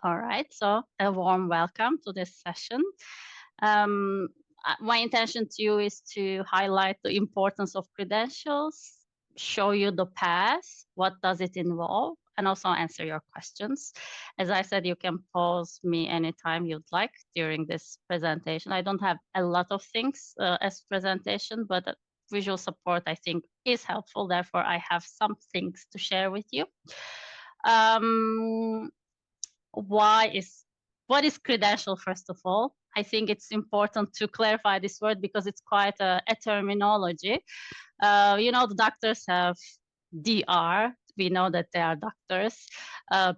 All right, so a warm welcome to this session. My intention to you is to highlight the importance of credentials, show you the path, what does it involve, and also answer your questions. As I said, you can pause me anytime you'd like during this presentation. I don't have a lot of things as presentation, but visual support I think is helpful. Therefore, I have some things to share with you. What is credential, first of all? I think it's important to clarify this word because it's quite a terminology. The doctors have DR. We know that they are doctors.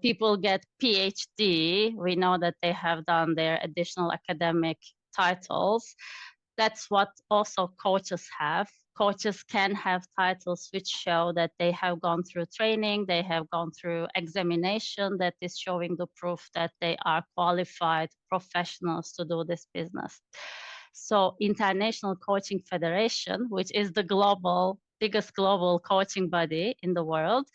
People get PhD. We know that they have done their additional academic titles. That's what also coaches have. Coaches can have titles which show that they have gone through training, they have gone through examination that is showing the proof that they are qualified professionals to do this business. So International Coaching Federation, which is the biggest global coaching body in the world,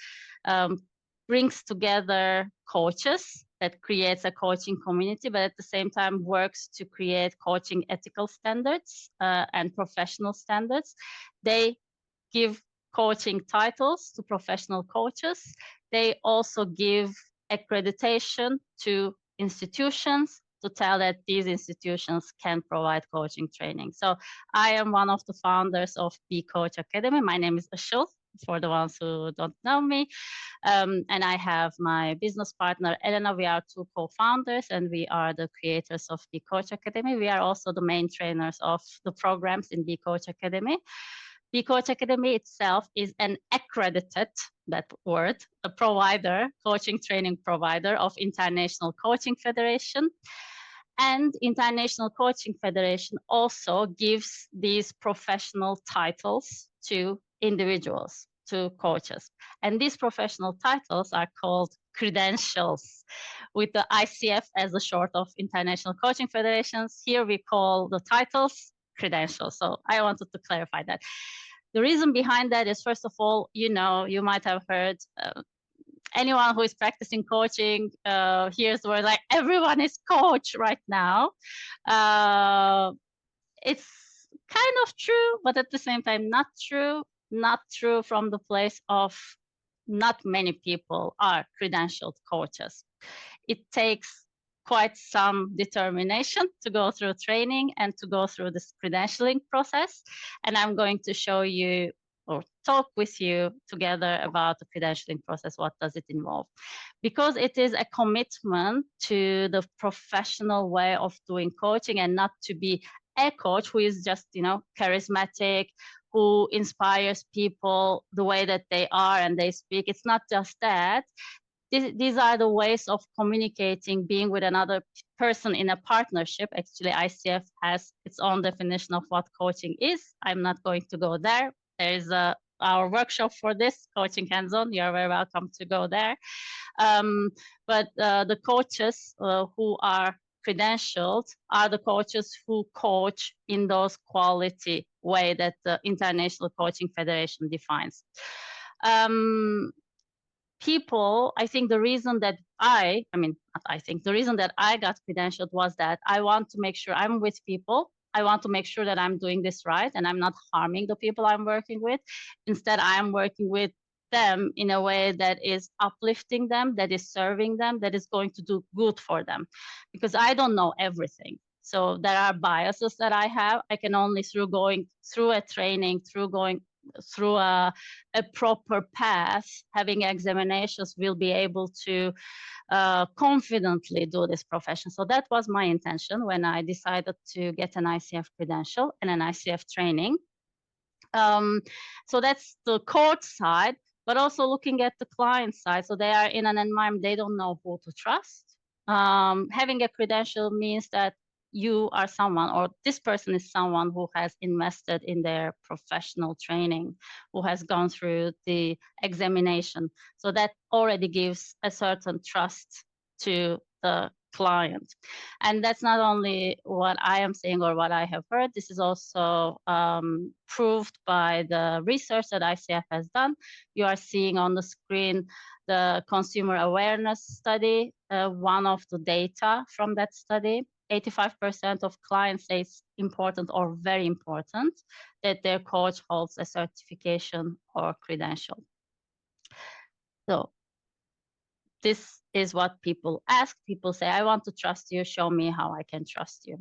brings together coaches that creates a coaching community, but at the same time works to create coaching ethical standards and professional standards. They give coaching titles to professional coaches. They also give accreditation to institutions to tell that these institutions can provide coaching training. So I am one of the founders of BeCoach Academy. My name is Işıl, for the ones who don't know me. And I have my business partner, Elena. We are two co-founders and we are the creators of BeCoach Academy. We are also the main trainers of the programs in BeCoach Academy. BeCoach Academy itself is an accredited, that word, a provider, coaching training provider of International Coaching Federation. And International Coaching Federation also gives these professional titles to individuals, to coaches. And these professional titles are called credentials, with the ICF as a short of International Coaching Federations. Here we call the titles credentials. So I wanted to clarify that. The reason behind that is, first of all, you might have heard anyone who is practicing coaching hears the word like everyone is coach right now. It's kind of true, but at the same time not true. Not true from the place of not many people are credentialed coaches. It takes quite some determination to go through training and to go through this credentialing process. And I'm going to show you or talk with you together about the credentialing process. What does it involve? Because it is a commitment to the professional way of doing coaching and not to be a coach who is just, charismatic, who inspires people the way that they are and they speak. It's not just that. These are the ways of communicating, being with another person in a partnership. Actually, ICF has its own definition of what coaching is. I'm not going to go there. There is our workshop for this, Coaching Hands-On. You're very welcome to go there. But the coaches who are credentialed are the coaches who coach in those quality way that the International Coaching Federation defines. People, I think the reason that I got credentialed was that I want to make sure I'm with people. I want to make sure that I'm doing this right and I'm not harming the people I'm working with. Instead, I'm working with them in a way that is uplifting them, that is serving them, that is going to do good for them. Because I don't know everything. So there are biases that I have. I can only through going through a training, through going through a proper path, having examinations, will be able to confidently do this profession. So that was my intention when I decided to get an ICF credential and an ICF training. So that's the coach side, but also looking at the client side. So they are in an environment, they don't know who to trust. Having a credential means that you are someone, or this person is someone who has invested in their professional training, who has gone through the examination. So that already gives a certain trust to the client. And that's not only what I am saying or what I have heard. This is also proved by the research that ICF has done. You are seeing on the screen the consumer awareness study, one of the data from that study. 85% of clients say it's important or very important that their coach holds a certification or credential. So this is what people ask. People say, I want to trust you, show me how I can trust you.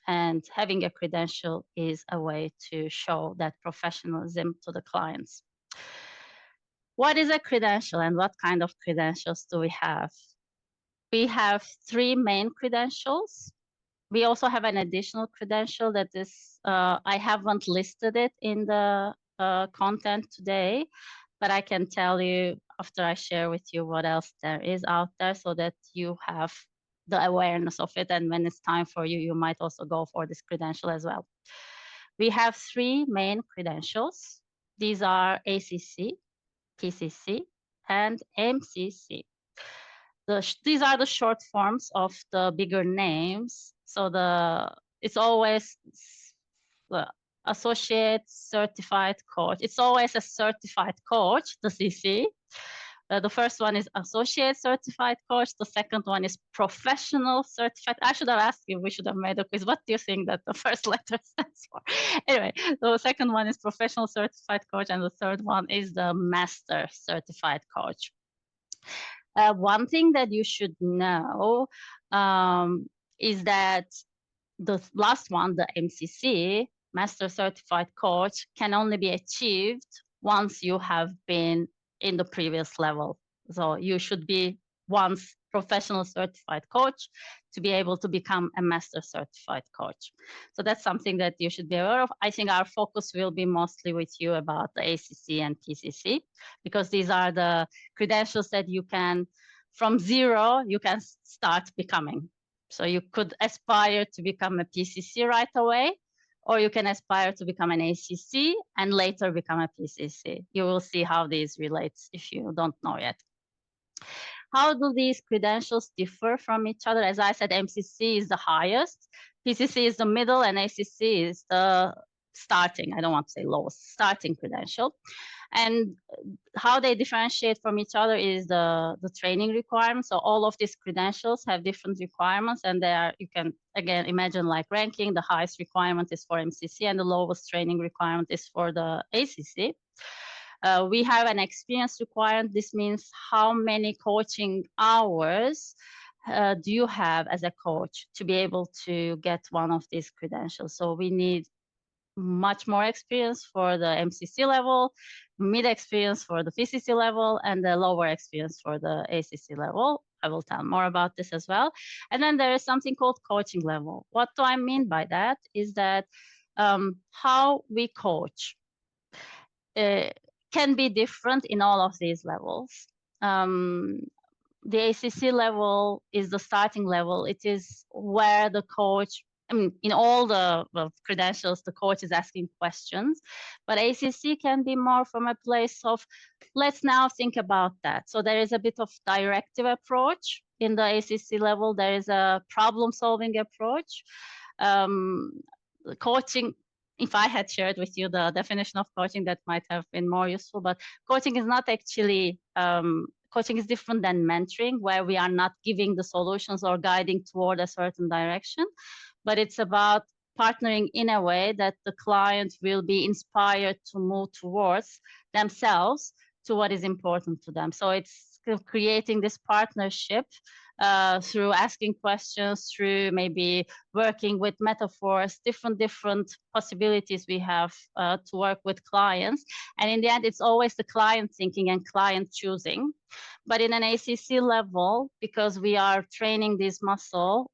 And having a credential is a way to show that professionalism to the clients. What is a credential and what kind of credentials do we have? We have 3 main credentials. We also have an additional credential that is, I haven't listed it in the content today, but I can tell you after I share with you what else there is out there so that you have the awareness of it. And when it's time for you, you might also go for this credential as well. We have 3 main credentials. These are ACC, PCC, and MCC. These are the short forms of the bigger names. So it's always the associate certified coach. It's always a certified coach, the CC. The first one is associate certified coach. The second one is professional certified. I should have asked you, we should have made a quiz. What do you think that the first letter stands for? Anyway, the second one is professional certified coach, and the third one is the master certified coach. One thing that you should know is that the last one, the MCC, Master Certified Coach, can only be achieved once you have been in the previous level. So you should be once professional certified coach to be able to become a master certified coach. So that's something that you should be aware of. I think our focus will be mostly with you about the ACC and PCC, because these are the credentials that you can, from zero, you can start becoming. So you could aspire to become a PCC right away, or you can aspire to become an ACC and later become a PCC. You will see how these relate if you don't know yet. How do these credentials differ from each other? As I said, MCC is the highest, PCC is the middle, and ACC is the starting, I don't want to say lowest, starting credential. And how they differentiate from each other is the training requirements. So all of these credentials have different requirements, and they are, you can again imagine like ranking. The highest requirement is for MCC and the lowest training requirement is for the ACC. We have an experience requirement. This means how many coaching hours do you have as a coach to be able to get one of these credentials. So we need much more experience for the MCC level, mid experience for the PCC level, and the lower experience for the ACC level. I will tell more about this as well. And then there is something called coaching level. What do I mean by that is that how we coach can be different in all of these levels. The ACC level is the starting level. It is where the coach, I mean, in all the credentials, the coach is asking questions, but ACC can be more from a place of, let's now think about that. So there is a bit of directive approach in the ACC level. There is a problem-solving approach. Coaching, if I had shared with you the definition of coaching, that might have been more useful, but coaching is not actually, coaching is different than mentoring, where we are not giving the solutions or guiding toward a certain direction, but it's about partnering in a way that the client will be inspired to move towards themselves to what is important to them. So it's creating this partnership through asking questions, through maybe working with metaphors, different possibilities we have to work with clients. And in the end, it's always the client thinking and client choosing. But in an ACC level, because we are training this muscle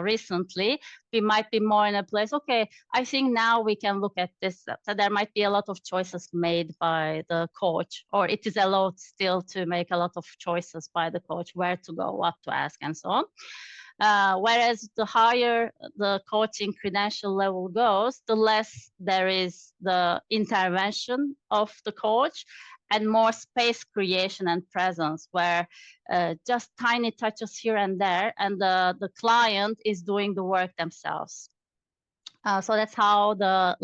recently, we might be more in a place, okay, I think now we can look at this. So there might be a lot of choices made by the coach, or it is allowed still to make a lot of choices by the coach, where to go, what to ask, and so on. Whereas the higher the coaching credential level goes, the less there is the intervention of the coach, and more space creation and presence, where just tiny touches here and there, and the client is doing the work themselves. So that's how the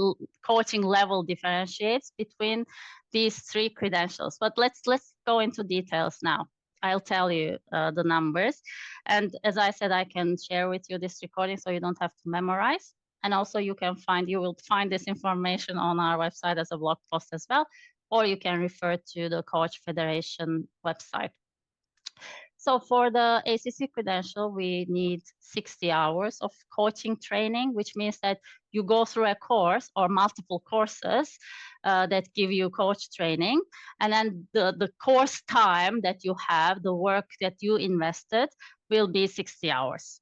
coaching level differentiates between these three credentials. But let's go into details now. I'll tell you the numbers. And as I said, I can share with you this recording so you don't have to memorize. And also you will find this information on our website as a blog post as well, or you can refer to the Coach Federation website. So for the ACC credential, we need 60 hours of coaching training, which means that you go through a course or multiple courses that give you coach training. And then the course time that you have, the work that you invested, will be 60 hours.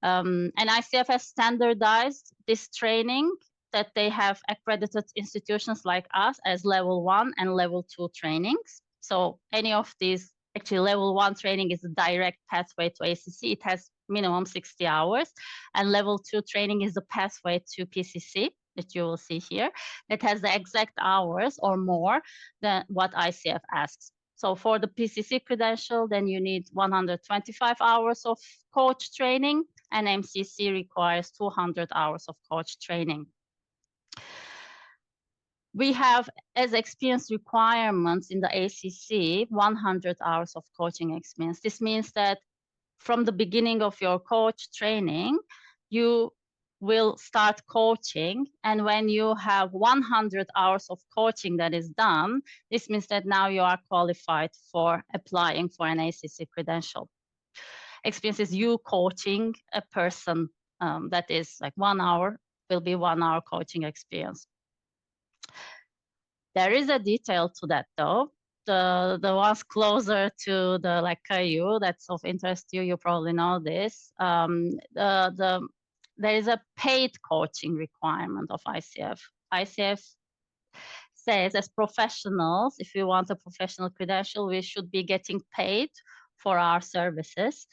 And ICF has standardized this training, that they have accredited institutions like us as level 1 and level 2 trainings. So any of these, actually level 1 training is a direct pathway to ACC. It has minimum 60 hours. And level 2 training is the pathway to PCC that you will see here. It has the exact hours or more than what ICF asks. So for the PCC credential, then you need 125 hours of coach training, and MCC requires 200 hours of coach training. We have as experience requirements in the ACC 100 hours of coaching experience. This means that from the beginning of your coach training, you will start coaching, and when you have 100 hours of coaching that is done, this means that now you are qualified for applying for an ACC credential. Experience is you coaching a person, that is like 1 hour, will be 1 hour coaching experience. There is a detail to that though. The ones closer to the like Caillou, that's of interest to you, you probably know this. There is a paid coaching requirement of ICF. ICF says as professionals, if you want a professional credential, we should be getting paid for our services.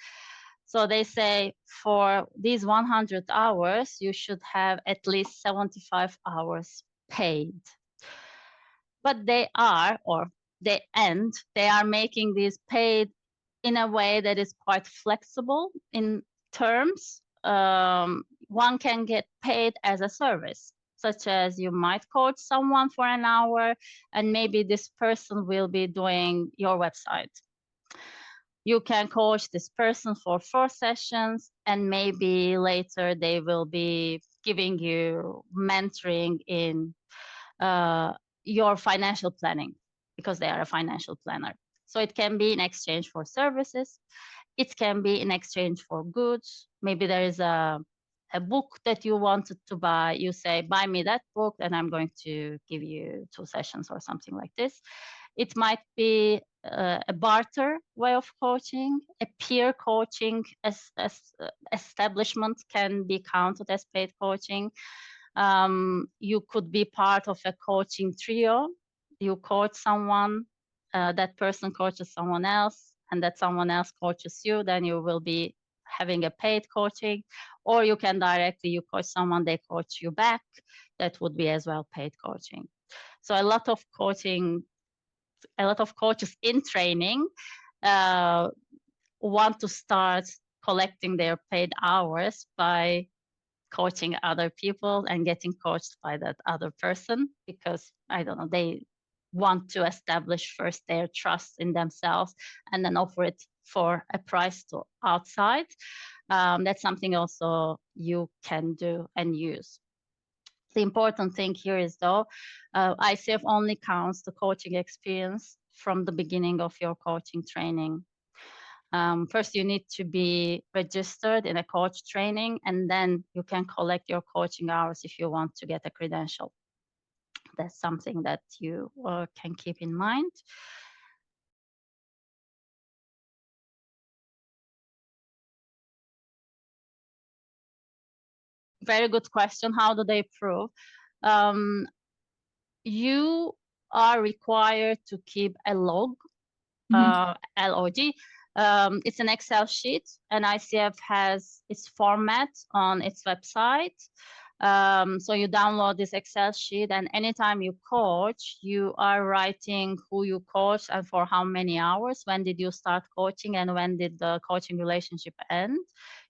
So they say for these 100 hours, you should have at least 75 hours paid. But they are making these paid in a way that is quite flexible in terms. One can get paid as a service, such as you might coach someone for an hour, and maybe this person will be doing your website. You can coach this person for 4 sessions, and maybe later they will be giving you mentoring in your financial planning, because they are a financial planner. So it can be in exchange for services. It can be in exchange for goods. Maybe there is a book that you wanted to buy. You say, buy me that book, and I'm going to give you 2 sessions or something like this. It might be a barter way of coaching. A peer coaching establishment can be counted as paid coaching. You could be part of a coaching trio. You coach someone, that person coaches someone else, and that someone else coaches you, then you will be having a paid coaching. Or you can directly, you coach someone, they coach you back. That would be as well paid coaching. So a lot of coaches in training want to start collecting their paid hours by coaching other people and getting coached by that other person, because I don't know, they want to establish first their trust in themselves and then offer it for a price to outside. That's something also you can do and use. The important thing here is though, ICF only counts the coaching experience from the beginning of your coaching training. First, you need to be registered in a coach training, and then you can collect your coaching hours if you want to get a credential. That's something that you can keep in mind. Very good question. How do they prove? You are required to keep a log, LOG. It's an Excel sheet, and ICF has its format on its website. So you download this Excel sheet, and anytime you coach, you are writing who you coached and for how many hours, when did you start coaching, and when did the coaching relationship end.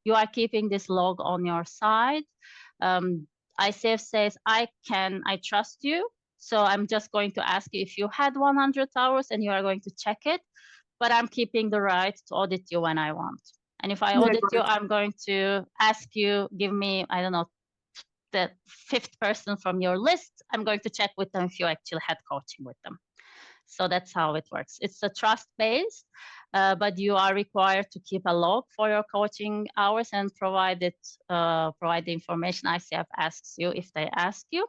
You are keeping this log on your side. ICF says, I trust you. So I'm just going to ask you if you had 100 hours, and you are going to check it, but I'm keeping the right to audit you when I want. And if I audit you, I'm going to ask you, give me, I don't know, the fifth person from your list. I'm going to check with them if you actually had coaching with them. So that's how it works. It's a trust-based, but you are required to keep a log for your coaching hours and provide the information ICF asks you if they ask you.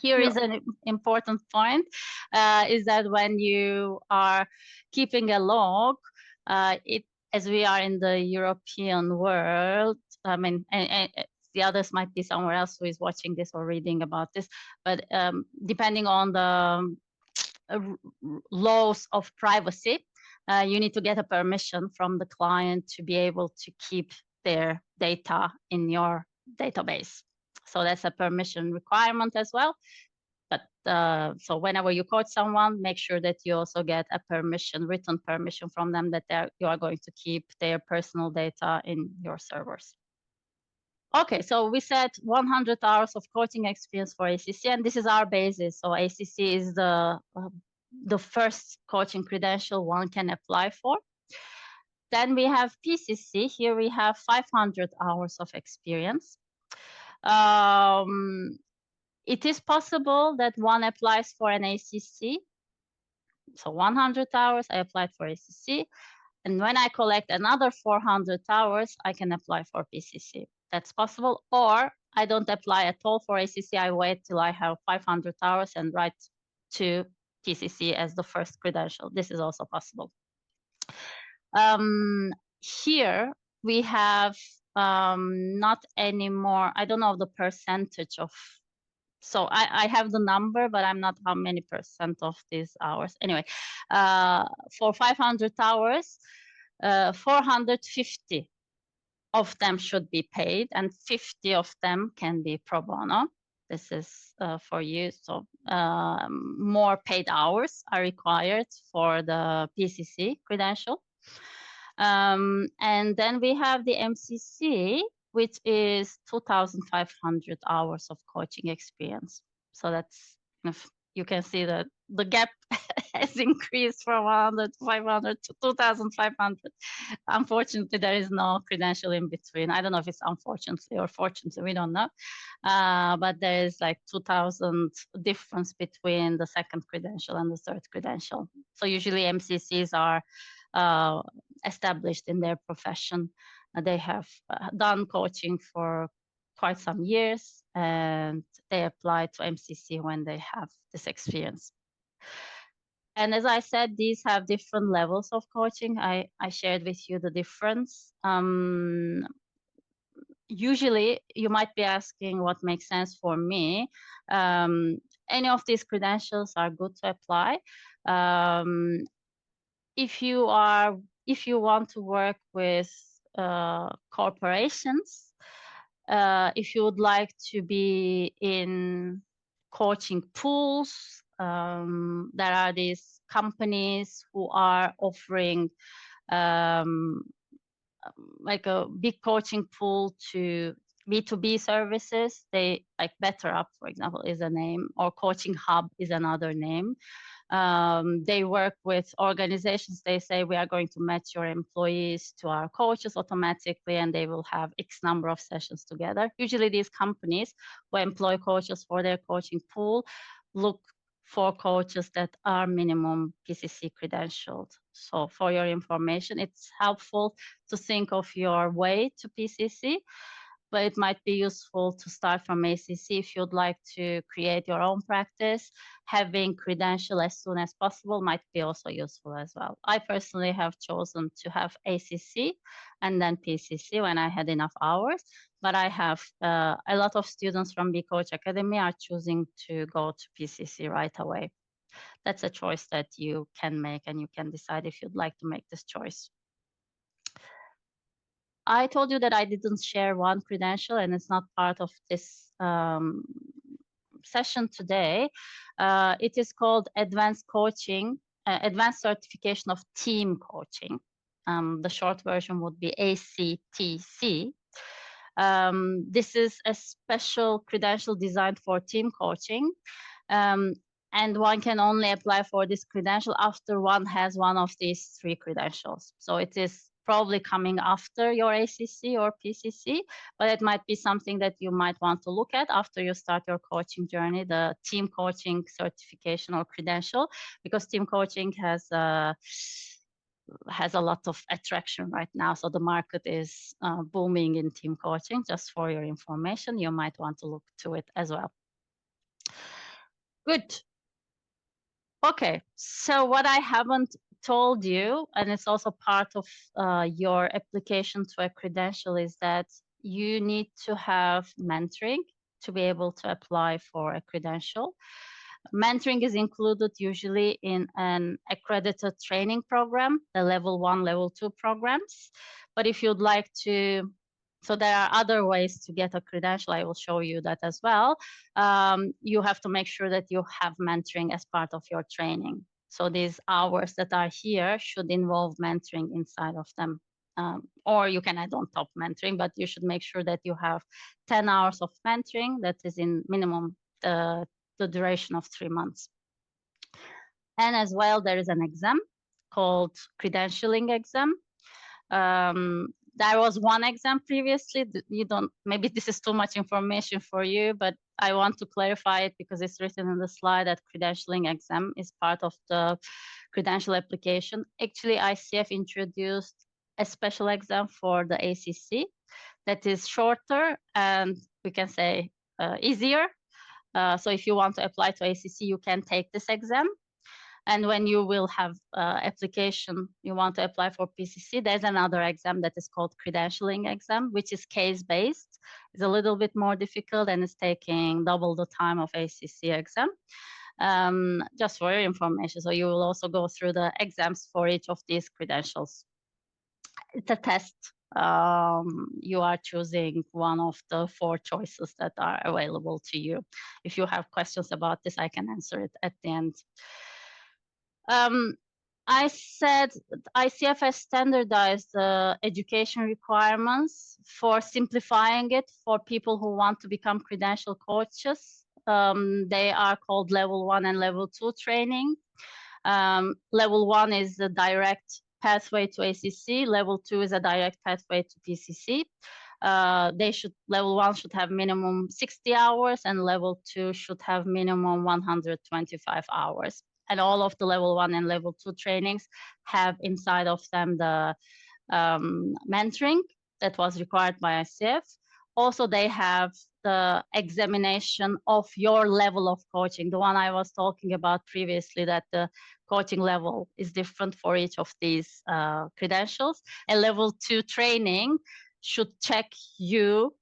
Here is an important point, is that when you are keeping a log, as we are in the European world, I mean, and the others might be somewhere else who is watching this or reading about this, but depending on the laws of privacy, you need to get a permission from the client to be able to keep their data in your database. So that's a permission requirement as well. But so whenever you coach someone, make sure that you also get a permission, written permission from them that you are going to keep their personal data in your servers. Okay, so we said 100 hours of coaching experience for ACC, and this is our basis. So ACC is the first coaching credential one can apply for. Then we have PCC. Here we have 500 hours of experience. It is possible that one applies for an ACC. So 100 hours, I applied for ACC. And when I collect another 400 hours, I can apply for PCC. That's possible. Or I don't apply at all for ACC. I wait till I have 500 hours and write to PCC as the first credential. This is also possible. Here we have not anymore, I don't know the percentage of, so I have the number, but I'm not how many percent of these hours. Anyway, for 500 hours, 450 of them should be paid, and 50 of them can be pro bono. This is for you. So more paid hours are required for the PCC credential. And then we have the MCC, which is 2,500 hours of coaching experience. So that's, you can see that the gap has increased from 100 to 500 to 2,500. Unfortunately, there is no credential in between. I don't know if it's unfortunately or fortunately, we don't know. But there is like 2,000 difference between the second credential and the third credential. So usually MCCs are established in their profession. They have done coaching for quite some years, and they apply to MCC when they have this experience. And as I said, these have different levels of coaching. I shared with you the difference. Usually, you might be asking what makes sense for me. Any of these credentials are good to apply. If you want to work with corporations, if you would like to be in coaching pools, there are these companies who are offering like a big coaching pool to B2B services. They like BetterUp, for example, is a name, or Coaching Hub is another name. They work with organizations. They say we are going to match your employees to our coaches automatically, and they will have X number of sessions together. Usually these companies who employ coaches for their coaching pool look for coaches that are minimum PCC credentialed. So for your information, it's helpful to think of your way to PCC, but it might be useful to start from ACC if you'd like to create your own practice. Having credential as soon as possible might be also useful as well. I personally have chosen to have ACC and then PCC when I had enough hours, but I have a lot of students from BeCoach Academy are choosing to go to PCC right away. That's a choice that you can make, and you can decide if you'd like to make this choice. I told you that I didn't share one credential, and it's not part of this session today. It is called Advanced Coaching, Advanced Certification of Team Coaching. The short version would be ACTC. This is a special credential designed for team coaching. And one can only apply for this credential after one has one of these 3 credentials. So it is probably coming after your ACC or PCC, but it might be something that you might want to look at after you start your coaching journey, the team coaching certification or credential, because team coaching has a lot of attraction right now. So the market is booming in team coaching. Just for your information, you might want to look to it as well. Good. Okay, so what I haven't told you, and it's also part of your application to a credential, is that you need to have mentoring to be able to apply for a credential. Mentoring is included usually in an accredited training program, the level 1, level 2 programs. But if you'd like to, so there are other ways to get a credential. I will show you that as well. You have to make sure that you have mentoring as part of your training. So these hours that are here should involve mentoring inside of them. Or you can add on top mentoring, but you should make sure that you have 10 hours of mentoring that is in minimum the duration of 3 months. And as well, there is an exam called credentialing exam. There was one exam previously. You don't, maybe this is too much information for you, but I want to clarify it because it's written in the slide that credentialing exam is part of the credential application. Actually, ICF introduced a special exam for the ACC that is shorter and we can say easier. So if you want to apply to ACC, you can take this exam. And when you will have application, you want to apply for PCC, there's another exam that is called credentialing exam, which is case-based. It's a little bit more difficult and it's taking double the time of ACC exam. Just for your information. So you will also go through the exams for each of these credentials. It's a test. You are choosing one of the 4 choices that are available to you. If you have questions about this, I can answer it at the end. I said ICF has standardized the education requirements for simplifying it for people who want to become credential coaches. They are called level 1 and level 2 training. Level 1 is the direct pathway to ACC. Level 2 is a direct pathway to PCC. Level 1 should have minimum 60 hours and level 2 should have minimum 125 hours. And all of the level 1 and level 2 trainings have inside of them the mentoring that was required by ICF. Also, they have the examination of your level of coaching, the one I was talking about previously, that the coaching level is different for each of these credentials. A level 2 training should check you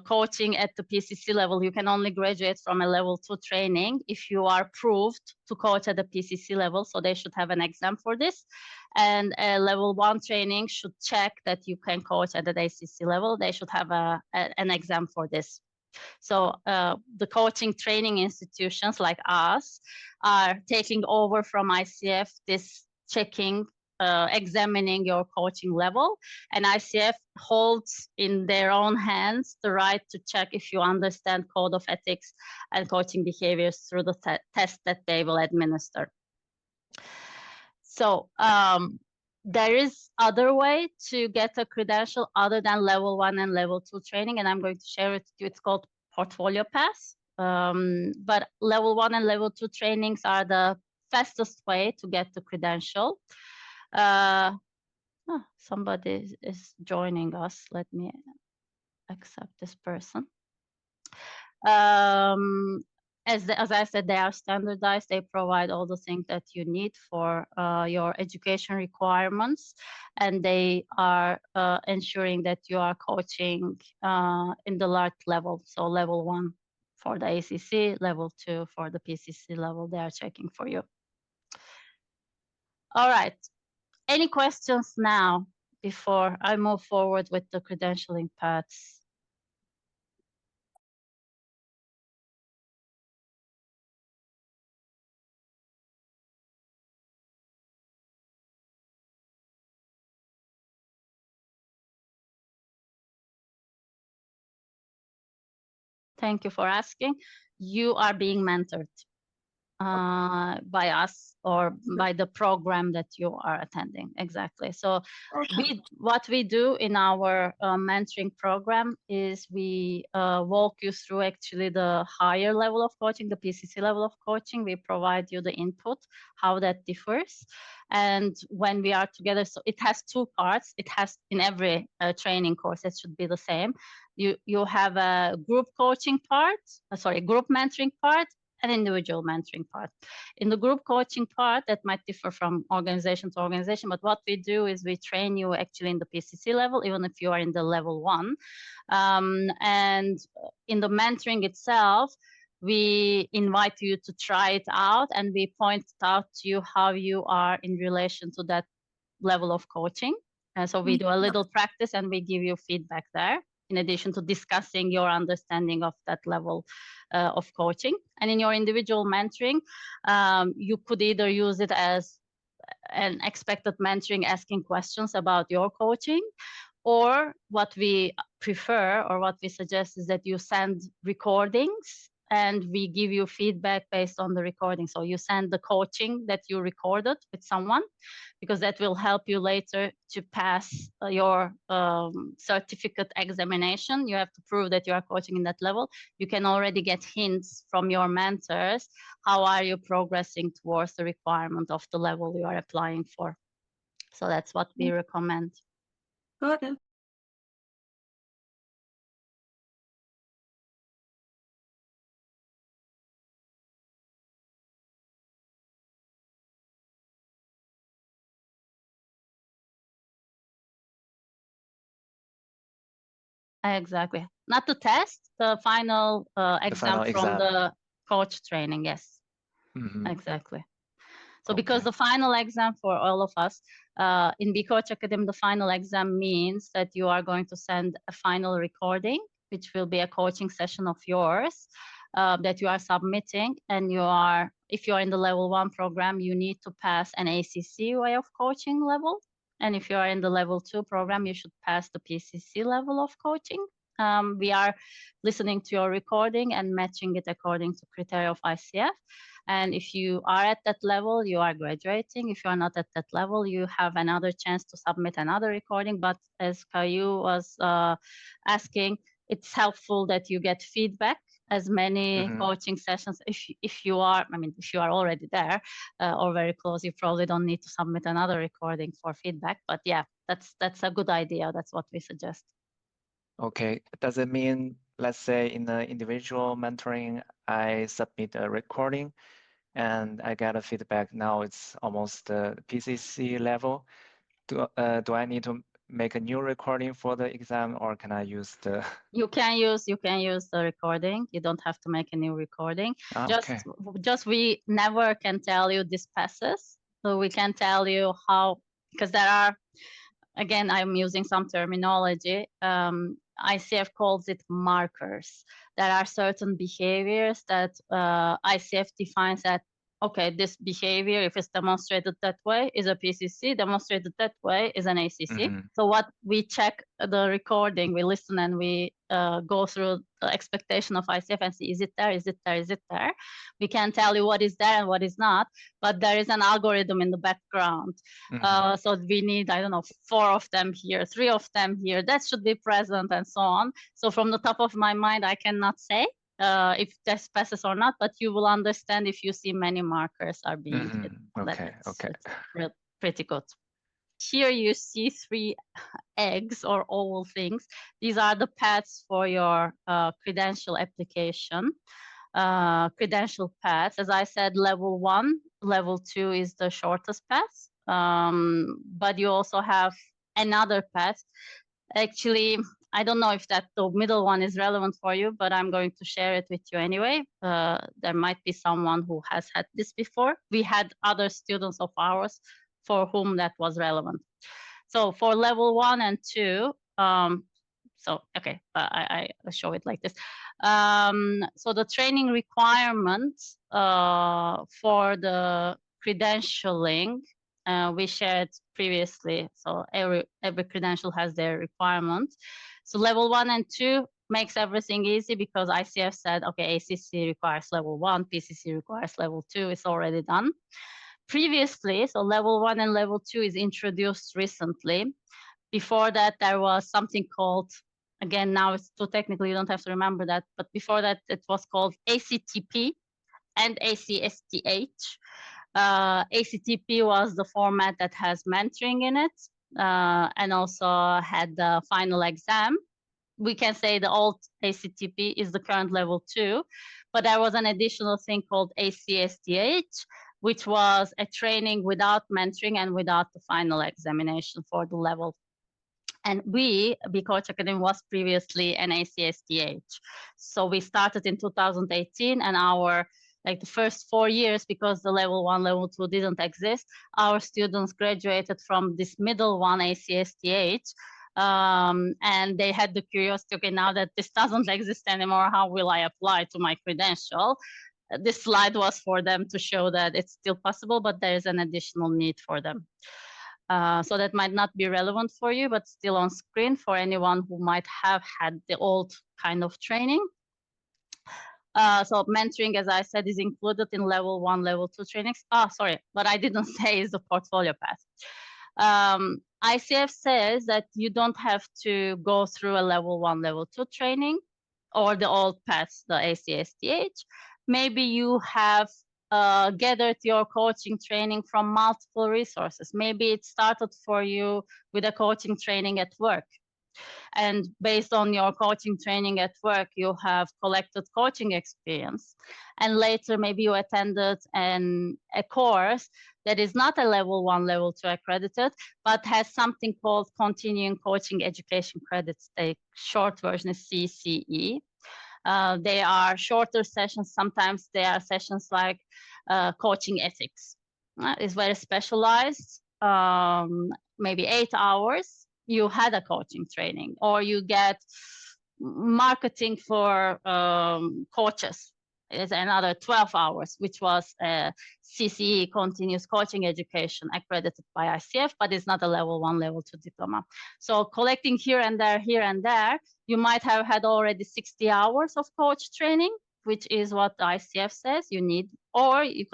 coaching at the PCC level. You can only graduate from a level 2 training if you are proved to coach at the PCC level. So they should have an exam for this. And a level 1 training should check that you can coach at the ACC level. They should have an exam for this. So the coaching training institutions like us are taking over from ICF this checking, examining your coaching level, and ICF holds in their own hands the right to check if you understand code of ethics and coaching behaviors through the test that they will administer. So there is other way to get a credential other than level 1 and level 2 training, and I'm going to share it with you. It's called Portfolio Pass. But level 1 and level 2 trainings are the fastest way to get the credential. Somebody is joining us. Let me accept this person. As I said, they are standardized. They provide all the things that you need for your education requirements, and they are ensuring that you are coaching in the large level. So level 1 for the ACC, level 2 for the PCC level, they are checking for you. All right. Any questions now before I move forward with the credentialing paths. Thank you for asking. You are being mentored by us or by the program that you are attending. Exactly. So what we do in our mentoring program is we walk you through actually the higher level of coaching, the PCC level of coaching. We provide you the input, how that differs. And when we are together, so it has two parts. It has in every training course, it should be the same. You have a group coaching part, group mentoring part, an individual mentoring part. In the group coaching part, that might differ from organization to organization, but what we do is we train you actually in the PCC level, even if you are in the level 1. And in the mentoring itself, we invite you to try it out and we point out to you how you are in relation to that level of coaching. And so we do a little practice and we give you feedback there, in addition to discussing your understanding of that level of coaching. And in your individual mentoring, you could either use it as an expected mentoring, asking questions about your coaching, or what we prefer or what we suggest is that you send recordings and we give you feedback based on the recording. So you send the coaching that you recorded with someone, because that will help you later to pass your certificate examination. You have to prove that you are coaching in that level. You can already get hints from your mentors. How are you progressing towards the requirement of the level you are applying for? So that's what we recommend. Got it. Exactly. Not the test, the final exam from the coach training. Yes, exactly. So because the final exam for all of us in BeCoach Academy, the final exam means that you are going to send a final recording, which will be a coaching session of yours that you are submitting. And if you are in the level 1 program, you need to pass an ACC way of coaching level. And if you are in the level 2 program, you should pass the PCC level of coaching. We are listening to your recording and matching it according to criteria of ICF. And if you are at that level, you are graduating. If you are not at that level, you have another chance to submit another recording. But as Caillou was asking, it's helpful that you get feedback, as many coaching sessions. If you are already there or very close, you probably don't need to submit another recording for feedback. But yeah, that's a good idea. That's what we suggest. Okay. Does it mean, let's say in the individual mentoring, I submit a recording and I get a feedback, now it's almost the PCC level. Do I need to make a new recording for the exam, or can I use the... You can use the recording. You don't have to make a new recording. Just we never can tell you this passes. So we can tell you how, because there are, again, I'm using some terminology. ICF calls it markers. There are certain behaviors that ICF defines that, okay, this behavior, if it's demonstrated that way, is a PCC, demonstrated that way is an ACC. So what we check the recording, we listen and we go through the expectation of ICF and see, is it there, is it there, is it there? We can tell you what is there and what is not, but there is an algorithm in the background. So we need, I don't know, 4 of them here, 3 of them here, that should be present and so on. So from the top of my mind, I cannot say if this passes or not, but you will understand if you see many markers are being hit. It's pretty good. Here you see 3 eggs or oval things. These are the paths for your credential application. Credential paths, as I said, level 1, level 2 is the shortest path, but you also have another path. Actually, I don't know if the middle one is relevant for you, but I'm going to share it with you anyway. There might be someone who has had this before. We had other students of ours for whom that was relevant. So for level 1 and 2, I show it like this. So the training requirements for the credentialing, we shared previously. So every credential has their requirements. So level 1 and 2 makes everything easy because ICF said, okay, ACC requires level 1, PCC requires level 2. It's already done. Previously, so level 1 and level 2 is introduced recently. Before that, there was something called, again, now it's too technical, you don't have to remember that, but before that, it was called ACTP and ACSTH. ACTP was the format that has mentoring in it, and also had the final exam. We can say the old ACTP is the current level 2, but there was an additional thing called ACSTH, which was a training without mentoring and without the final examination for the level. And we, BeCoach Academy, was previously an ACSTH. So we started in 2018, and our, like the first 4 years, because the level 1, level 2 didn't exist, our students graduated from this middle one, ACSTH, and they had the curiosity, okay, now that this doesn't exist anymore, how will I apply to my credential? This slide was for them to show that it's still possible, but there is an additional need for them. So that might not be relevant for you, but still on screen for anyone who might have had the old kind of training. So mentoring, as I said, is included in level 1, level 2 trainings. Sorry, but I didn't say is the portfolio path. ICF says that you don't have to go through a level 1, level 2 training or the old path, the ACSTH. Maybe you have gathered your coaching training from multiple resources. Maybe it started for you with a coaching training at work. And based on your coaching training at work, you have collected coaching experience. And later, maybe you attended a course that is not a level 1, level 2 accredited, but has something called continuing coaching education credits. The short version is CCE. They are shorter sessions. Sometimes they are sessions like coaching ethics. It's very specialized, maybe 8 hours. You had a coaching training, or you get marketing for coaches. It's another 12 hours, which was CCE, continuous coaching education, accredited by ICF, but it's not a level 1, level 2 diploma. So collecting here and there, you might have had already 60 hours of coach training, which is what the ICF says you need, or you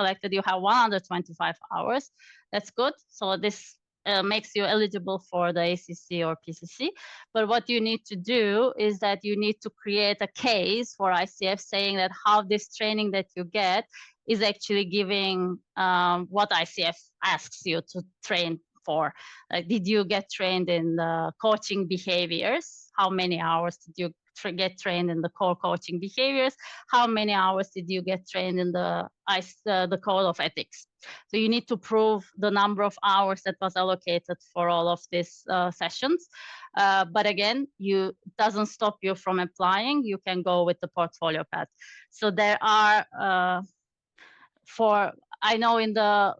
have 125 hours. That's good. So this makes you eligible for the ACC or PCC. But what you need to do is that you need to create a case for ICF saying that how this training that you get is actually giving what ICF asks you to train for. Did you get trained in the coaching behaviors? How many hours did you get trained in the core coaching behaviors? How many hours did you get trained in the code of ethics? So you need to prove the number of hours that was allocated for all of these sessions. But again, it doesn't stop you from applying. You can go with the portfolio path. So there are, I know in the,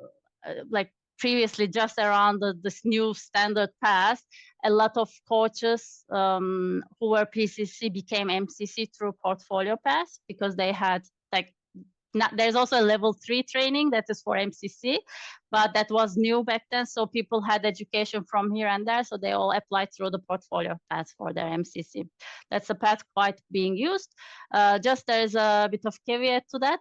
previously just around this new standard path, a lot of coaches who were PCC became MCC through portfolio path because they had there's also a level 3 training that is for MCC, but that was new back then. So people had education from here and there. So they all applied through the portfolio path for their MCC. That's a path quite being used. Just there's a bit of caveat to that.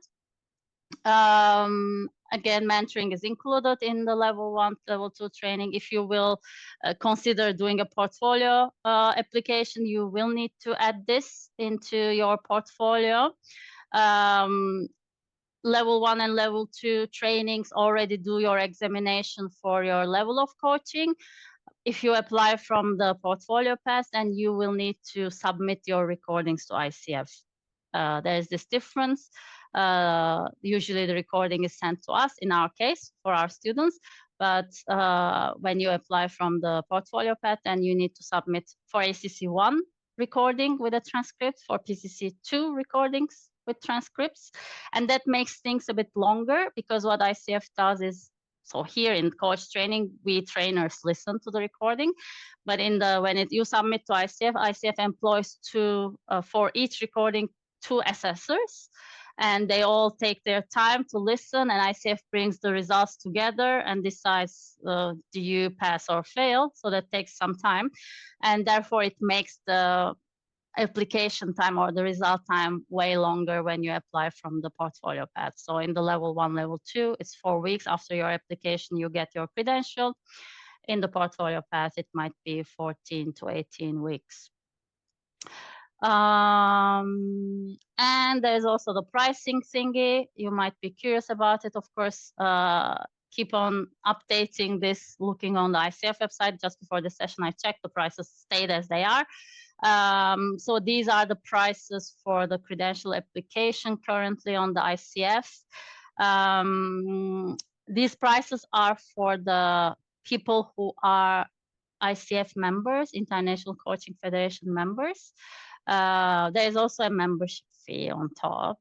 Again, mentoring is included in the level 1, level 2 training. If you will consider doing a portfolio application, you will need to add this into your portfolio. Level 1 and level 2 trainings already do your examination for your level of coaching. If you apply from the portfolio path, then you will need to submit your recordings to ICF. There's this difference. Usually the recording is sent to us, in our case, for our students. But when you apply from the portfolio path, then you need to submit for ACC 1 recording with a transcript, for PCC 2 recordings with transcripts. And that makes things a bit longer because what ICF does is So here in coach training, we trainers listen to the recording, but you submit to ICF, ICF employs for each recording 2 assessors, and they all take their time to listen, and ICF brings the results together and decides do you pass or fail. So that takes some time, and therefore it makes the application time or the result time way longer when you apply from the portfolio path. So in the level 1, level 2, it's 4 weeks after your application, you get your credential. In the portfolio path, it might be 14 to 18 weeks. And there's also the pricing thingy. You might be curious about it. Of course, keep on updating this, looking on the ICF website. Just before the session, I checked, the prices stayed as they are. So these are the prices for the credential application currently on the ICF. These prices are for the people who are ICF members, International Coaching Federation members. There is also a membership fee on top.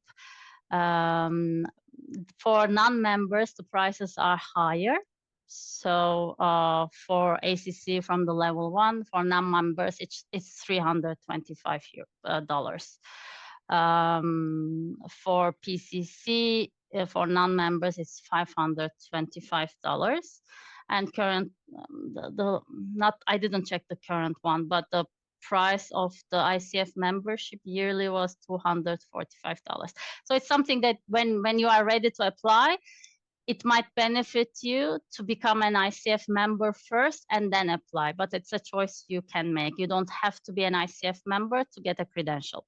For non-members, the prices are higher. So for ACC from the level 1, for non-members, it's $325. For PCC, for non-members, it's $525. And current, I didn't check the current one, but the price of the ICF membership yearly was $245. So it's something that when you are ready to apply, it might benefit you to become an ICF member first and then apply, but it's a choice you can make. You don't have to be an ICF member to get a credential.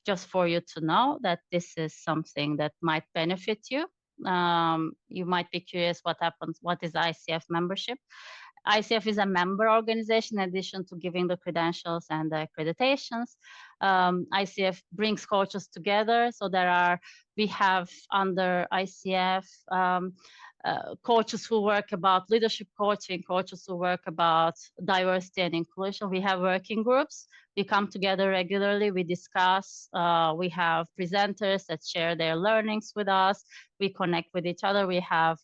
Just for you to know that this is something that might benefit you. You might be curious what is ICF membership? ICF is a member organization in addition to giving the credentials and the accreditations. ICF brings coaches together. So we have under ICF coaches who work about leadership coaching, coaches who work about diversity and inclusion. We have working groups. We come together regularly. We discuss. We have presenters that share their learnings with us. We connect with each other. We have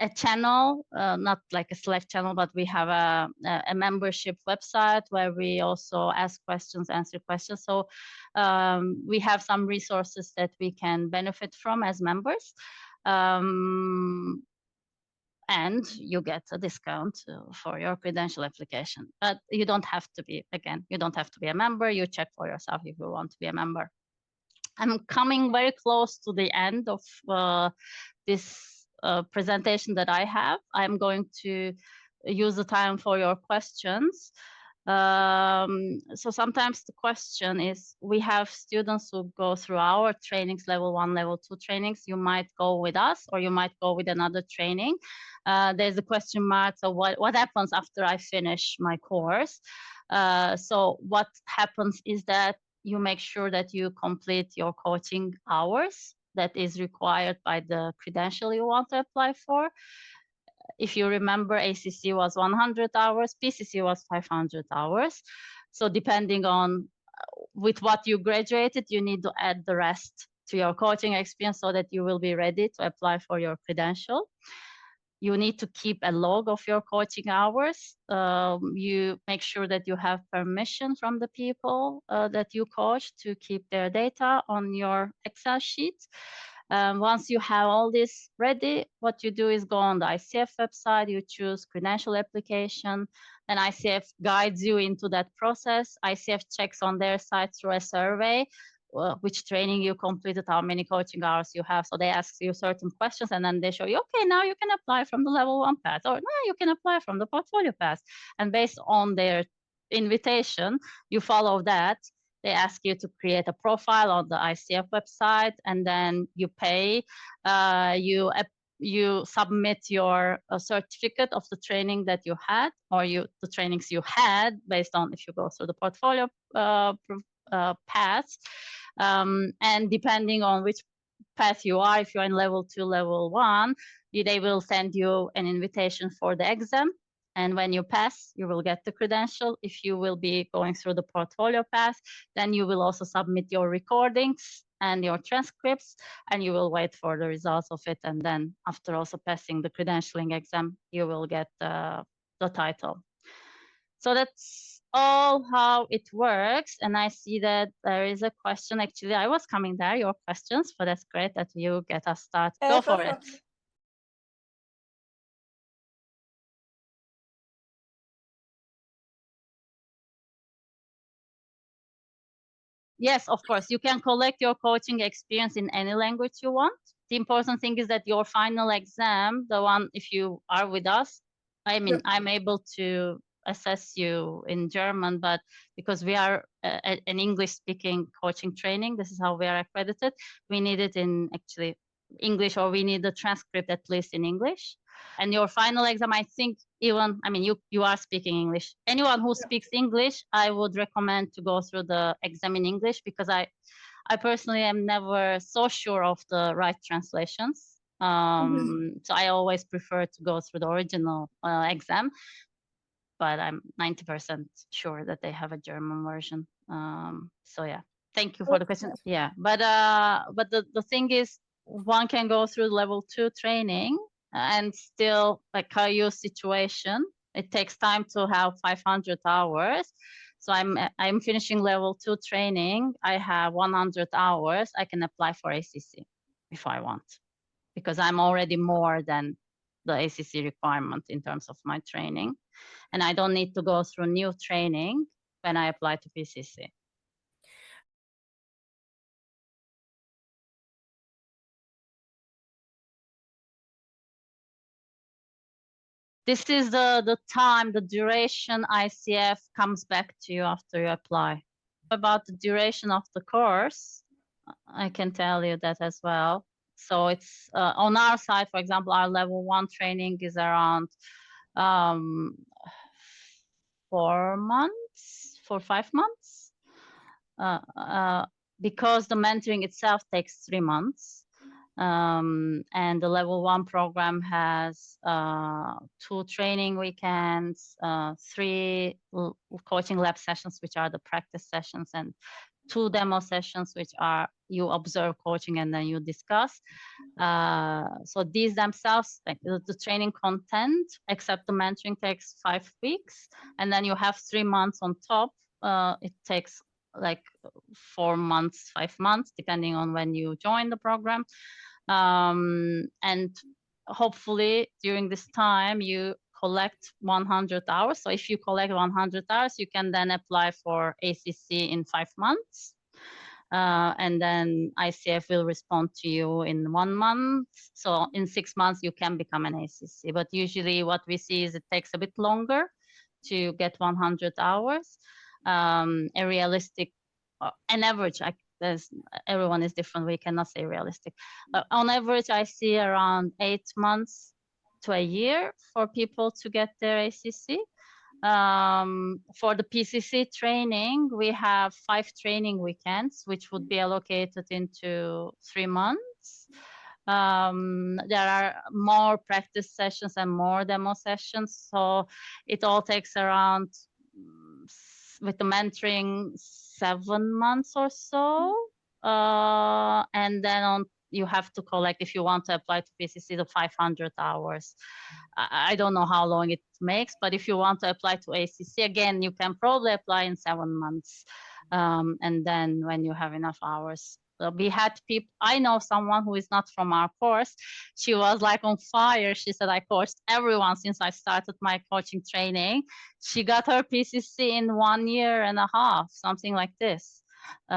a channel, not like a Slack channel, but we have a membership website where we also ask questions, answer questions. So we have some resources that we can benefit from as members. And you get a discount for your credential application. But you don't have to be, again, you don't have to be a member. You check for yourself if you want to be a member. I'm coming very close to the end of this presentation that I have. I'm going to use the time for your questions. So sometimes the question is, we have students who go through our trainings, level 1, level 2 trainings. You might go with us or you might go with another training. There's a question mark. So what happens after I finish my course? So what happens is that you make sure that you complete your coaching hours that is required by the credential you want to apply for. If you remember, ACC was 100 hours, PCC was 500 hours. So depending on with what you graduated, you need to add the rest to your coaching experience so that you will be ready to apply for your credential. You need to keep a log of your coaching hours. You make sure that you have permission from the people that you coach to keep their data on your Excel sheet. Once you have all this ready, what you do is go on the ICF website, you choose credential application, and ICF guides you into that process. ICF checks on their site through a survey, which training you completed, how many coaching hours you have. So they ask you certain questions and then they show you, okay, now you can apply from the level 1 path, or now you can apply from the portfolio path. And based on their invitation, you follow that. They ask you to create a profile on the ICF website, and then you pay. You submit your certificate of the training that you had, or the trainings you had, based on if you go through the portfolio path. And depending on which path you are, if you're in level 2, level 1, they will send you an invitation for the exam. And when you pass, you will get the credential. If you will be going through the portfolio path, then you will also submit your recordings and your transcripts, and you will wait for the results of it. And then after also passing the credentialing exam, you will get the title. So that's all how it works. And I see that there is a question. Actually, I was coming there, your questions, but that's great that you get us started. Go for it. Yes, of course. You can collect your coaching experience in any language you want. The important thing is that your final exam, the one, if you are with us, I mean, I'm able to assess you in German, but because we are an English-speaking coaching training, this is how we are accredited. We need it in actually English, or we need the transcript at least in English. And your final exam, I think, even, I mean, you are speaking English. Anyone who speaks English, I would recommend to go through the exam in English, because I personally am never so sure of the right translations. So I always prefer to go through the original exam, but I'm 90% sure that they have a German version. So yeah, thank you for the question. Yeah, but the thing is, one can go through level 2 training and still, like your situation, it takes time to have 500 hours. So I'm finishing level 2 training. I have 100 hours. I can apply for ACC if I want, because I'm already more than the ACC requirement in terms of my training, and I don't need to go through new training when I apply to PCC. This is the time, the duration ICF comes back to you after you apply. About the duration of the course, I can tell you that as well. So it's on our side, for example, our level 1 training is around 4 months, 5 months, because the mentoring itself takes 3 months. And the level 1 program has 2 training weekends, 3 coaching lab sessions, which are the practice sessions, and 2 demo sessions, which are you observe coaching and then you discuss. So these themselves, like the training content, except the mentoring, takes 5 weeks, and then you have 3 months on top. It takes like 4 months, 5 months, depending on when you join the program. And hopefully during this time you collect 100 hours. So if you collect 100 hours, you can then apply for ACC in 5 months. And then ICF will respond to you in 1 month. So in 6 months, you can become an ACC. But usually what we see is it takes a bit longer to get 100 hours. A realistic, an average, everyone is different. We cannot say realistic. On average, I see around 8 months to a year for people to get their ACC. For the PCC training, we have 5 training weekends, which would be allocated into 3 months. There are more practice sessions and more demo sessions. So it all takes around, with the mentoring, 7 months or so. And then you have to collect, if you want to apply to PCC, the 500 hours. I don't know how long it makes, but if you want to apply to ACC, again, you can probably apply in 7 months. And then when you have enough hours, we had people, I know someone who is not from our course. She was like on fire. She said, I coached everyone since I started my coaching training. She got her PCC in 1.5 years, something like this.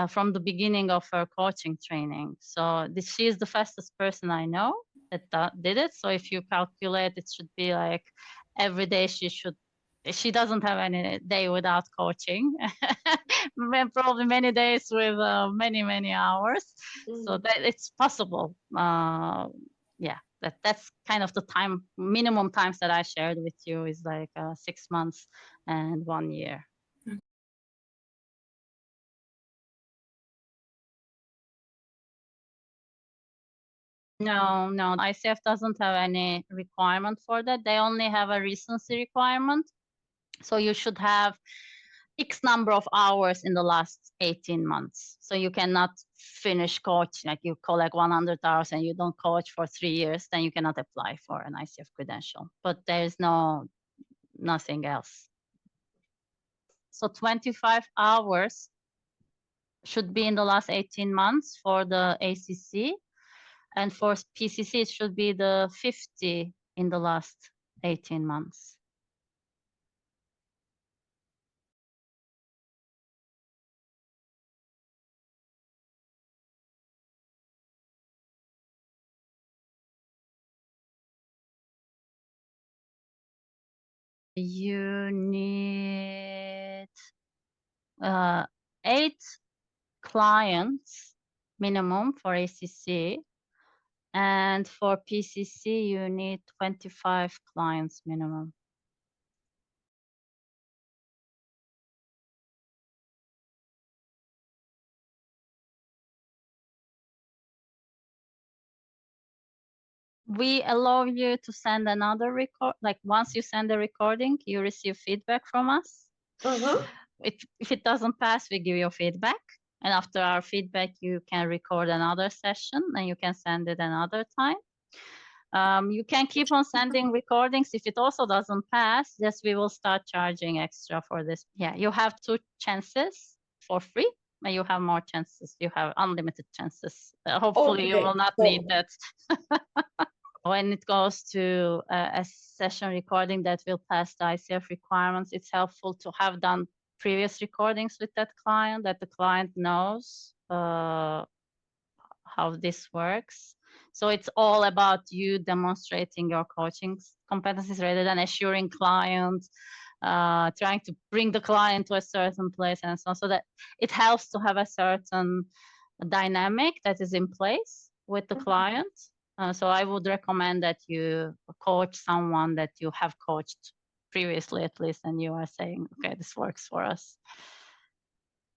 From the beginning of her coaching training. So she is the fastest person I know that did it. So if you calculate, it should be like every day she doesn't have any day without coaching. Probably many days with many hours. So that it's possible. Yeah, that's kind of the minimum times that I shared with you is like 6 months and 1 year. No, ICF doesn't have any requirement for that. They only have a recency requirement. So you should have X number of hours in the last 18 months. So you cannot finish coaching, like you collect 100 hours and you don't coach for 3 years, then you cannot apply for an ICF credential. But there's nothing else. So 25 hours should be in the last 18 months for the ACC. And for PCC, it should be the 50 in the last 18 months. You need 8 clients minimum for ACC. And for PCC, you need 25 clients minimum. We allow you to send another record. Like once you send a recording, you receive feedback from us. If it doesn't pass, we give you feedback. And after our feedback, you can record another session and you can send it another time. You can keep on sending recordings. If it also doesn't pass, yes, we will start charging extra for this. Yeah, you have 2 chances for free, and you have more chances. You have unlimited chances. Hopefully, you will not need that. When it goes to a session recording that will pass the ICF requirements, it's helpful to have done previous recordings with that client, that the client knows how this works. So it's all about you demonstrating your coaching competencies rather than assuring clients, trying to bring the client to a certain place and so on. So that it helps to have a certain dynamic that is in place with the client. So I would recommend that you coach someone that you have coached previously at least, and you are saying, okay, this works for us.